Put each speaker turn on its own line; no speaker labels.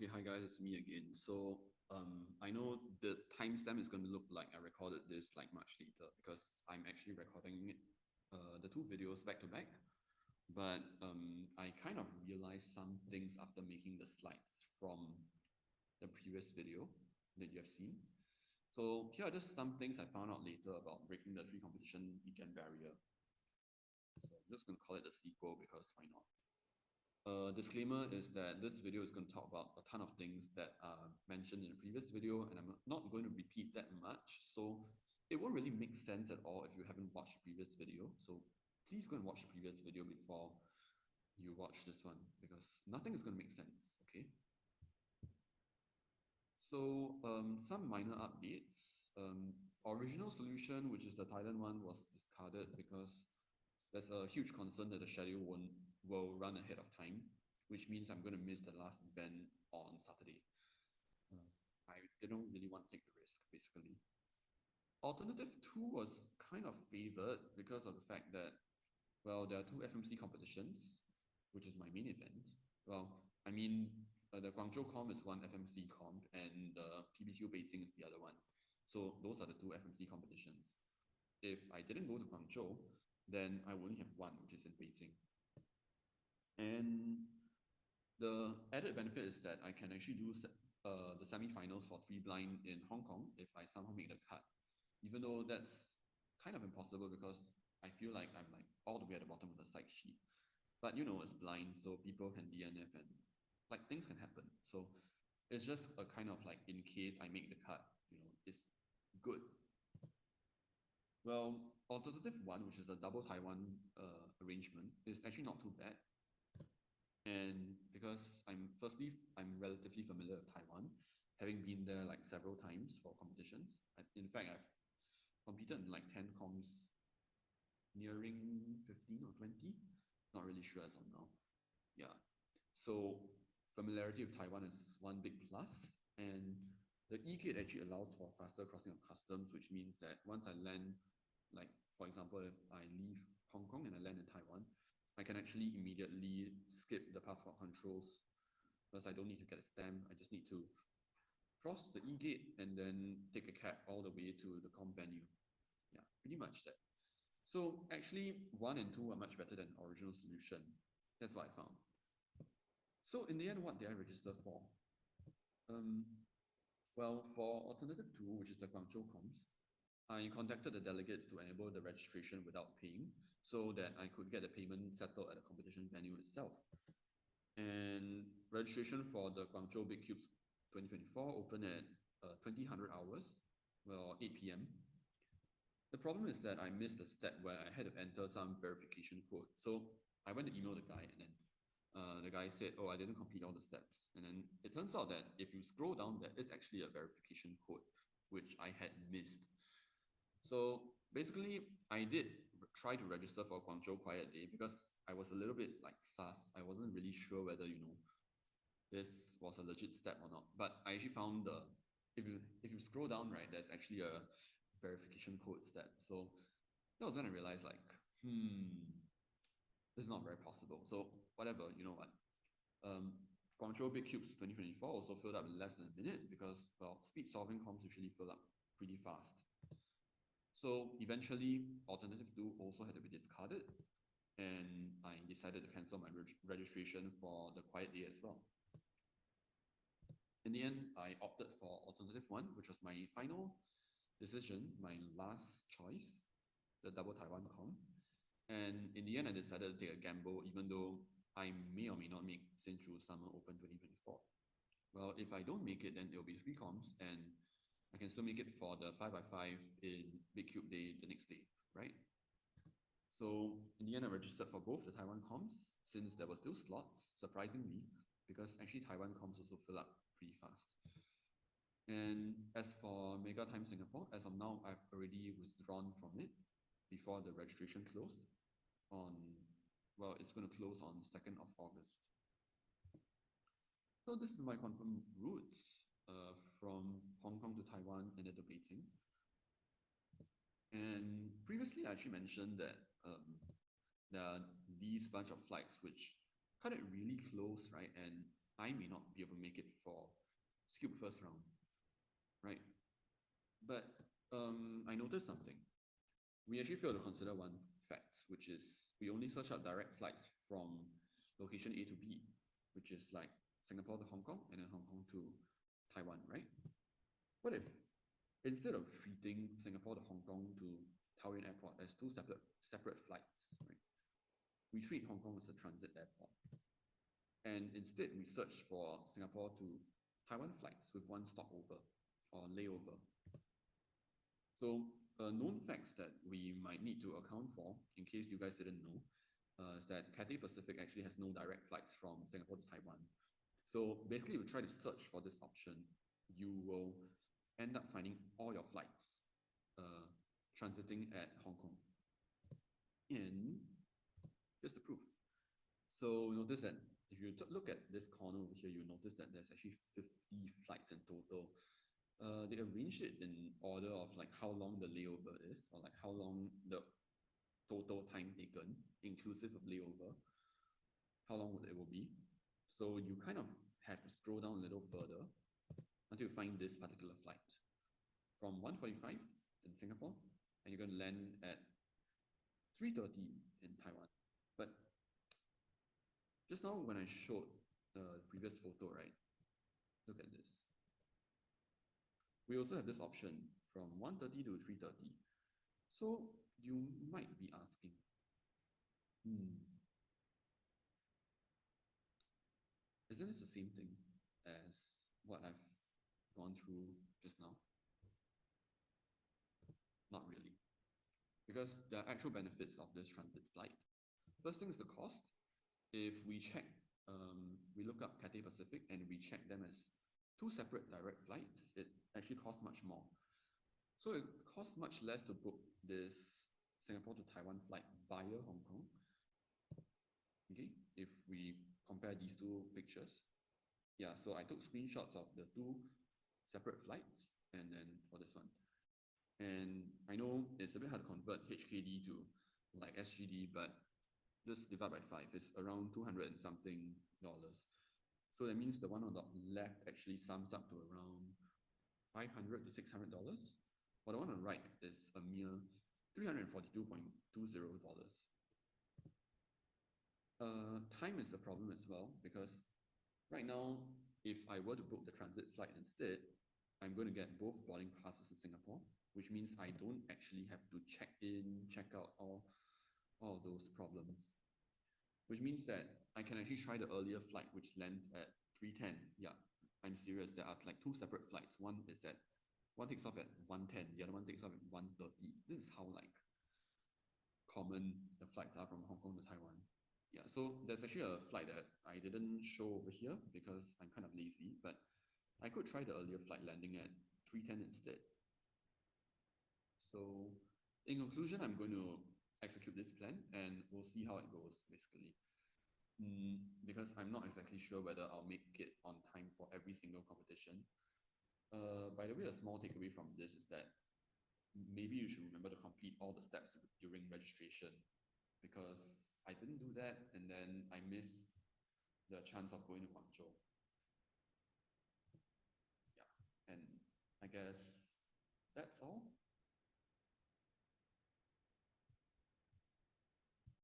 Okay, hi guys, it's me again. I know the timestamp is going to look like I recorded this like much later because I'm actually recording it, the two videos back to back. But I kind of realized some things after making the slides from the previous video that you have seen. So here are just some things I found out later about breaking the tree competition weekend barrier. So I'm just going to call it the sequel because why not? Disclaimer is that this video is going to talk about a ton of things that are mentioned in the previous video, and I'm not going to repeat that much. So it won't really make sense at all if you haven't watched the previous video. So please go and watch the previous video before you watch this one because nothing is going to make sense, okay? Some minor updates. Original solution, which is the Thailand one, was discarded because there's a huge concern that the schedule will run ahead of time, which means I'm going to miss the last event on Saturday. I didn't really want to take the risk, basically. Alternative 2 was kind of favored because of the fact that, well, there are two FMC competitions, which is my main event. The Guangzhou comp is one FMC comp, and the PBQ Beijing is the other one. So those are the two FMC competitions. If I didn't go to Guangzhou, then I only have one, which is in Beijing. And the added benefit is that I can actually do the semifinals for three blind in Hong Kong if I somehow make the cut, even though that's kind of impossible because I feel like I'm like all the way at the bottom of the site sheet. But you know, it's blind, so people can DNF and like things can happen. So it's just a kind of like in case I make the cut, it's good. Well, alternative one, which is a double Taiwan arrangement, is actually not too bad. And because I'm relatively familiar with Taiwan, having been there like several times for competitions. In fact, I've competed in like 10 comps, nearing 15 or 20. Not really sure as of now. Yeah. So familiarity with Taiwan is one big plus, and the e-gate actually allows for faster crossing of customs, which means that once I land, like for example, if I leave Hong Kong and I land in Taiwan, I can actually immediately skip the passport controls because I don't need to get a stamp. I just need to cross the e-gate and then take a cab all the way to the comp venue. Yeah, pretty much that. So actually, 1 and 2 are much better than original solution. That's what I found. So in the end, what did I register for? Um, well, for alternative 2, which is the Guangzhou comps, I contacted the delegates to enable the registration without paying so that I could get the payment settled at the competition venue itself. And registration for the Guangzhou Big Cubes 2024 opened at 2000 hours, well, 8 p.m. The problem is that I missed a step where I had to enter some verification code. So I went to email the guy, and then the guy said, "Oh, I didn't complete all the steps." And then it turns out that if you scroll down, there is actually a verification code, which I had missed. So basically, I did try to register for Guangzhou Quiet Day because I was a little bit like sus. I wasn't really sure whether this was a legit step or not. But I actually found if you scroll down, right, there's actually a verification code step. So that was when I realized like, this is not very possible. So whatever, you know what? Guangzhou Big Cubes 2024 also filled up in less than a minute because, well, speed solving comps usually fill up pretty fast. So eventually, alternative 2 also had to be discarded, and I decided to cancel my registration for the Quiet Day as well. In the end, I opted for alternative 1, which was my final decision, my last choice, the double Taiwan comp. And in the end, I decided to take a gamble, even though I may or may not make Hsinchu Summer Open 2024. Well, if I don't make it, then it'll be 3 comps, and I can still make it for the 5x5 in Big Cube Day the next day, right? So in the end, I registered for both the Taiwan comps since there were still slots, surprisingly, because actually Taiwan comps also fill up pretty fast. And as for Mega Time Singapore, as of now, I've already withdrawn from it before the registration closed on, well, it's going to close on 2nd of August. So this is my confirmed routes from Hong Kong to Taiwan and then to Beijing. And previously, I actually mentioned that there are these bunch of flights which cut it really close, right? And I may not be able to make it for Skilled first round, right? But I noticed something. We actually failed to consider one fact, which is we only search out direct flights from location A to B, which is like Singapore to Hong Kong and then Hong Kong to Taiwan, right? What if instead of treating Singapore to Hong Kong to Taoyuan Airport as two separate flights, right? We treat Hong Kong as a transit airport. And instead, we search for Singapore to Taiwan flights with one stopover or layover. So known facts that we might need to account for, in case you guys didn't know, is that Cathay Pacific actually has no direct flights from Singapore to Taiwan. So basically, if you try to search for this option, you will end up finding all your flights transiting at Hong Kong. And here's the proof. So notice that if you look at this corner over here, you notice that there's actually 50 flights in total. They arranged it in order of like how long the layover is, or like how long the total time taken, inclusive of layover, how long it will be. So you kind of have to scroll down a little further until you find this particular flight from 1:45 in Singapore, and you're going to land at 3:30 in Taiwan. But just now when I showed the previous photo, right? Look at this. We also have this option from 1:30 to 3:30. So you might be asking, isn't this the same thing as what I've gone through just now? Not really, because there are actual benefits of this transit flight. First thing is the cost. If we check, we look up Cathay Pacific and we check them as two separate direct flights, it actually costs much more. So it costs much less to book this Singapore to Taiwan flight via Hong Kong. Okay, if we compare these two pictures. Yeah, so I took screenshots of the two separate flights and then for this one. And I know it's a bit hard to convert HKD to like SGD, but just divide by 5 is around 200 and something dollars. So that means the one on the left actually sums up to around $500 to $600. While the one on the right is a mere $342.20. Time is a problem as well, because right now, if I were to book the transit flight instead, I'm going to get both boarding passes in Singapore, which means I don't actually have to check in, check out all of those problems. Which means that I can actually try the earlier flight, which lands at 3:10. Yeah, I'm serious. There are like two separate flights. One takes off at 1:10, the other one takes off at 1:30. This is how like common the flights are from Hong Kong to Taiwan. Yeah, so there's actually a flight that I didn't show over here because I'm kind of lazy, but I could try the earlier flight landing at 3:10 instead. So in conclusion, I'm going to execute this plan and we'll see how it goes, basically. Because I'm not exactly sure whether I'll make it on time for every single competition. By the way, a small takeaway from this is that maybe you should remember to complete all the steps during registration, because I didn't do that and then I missed the chance of going to Guangzhou. Yeah, and I guess that's all.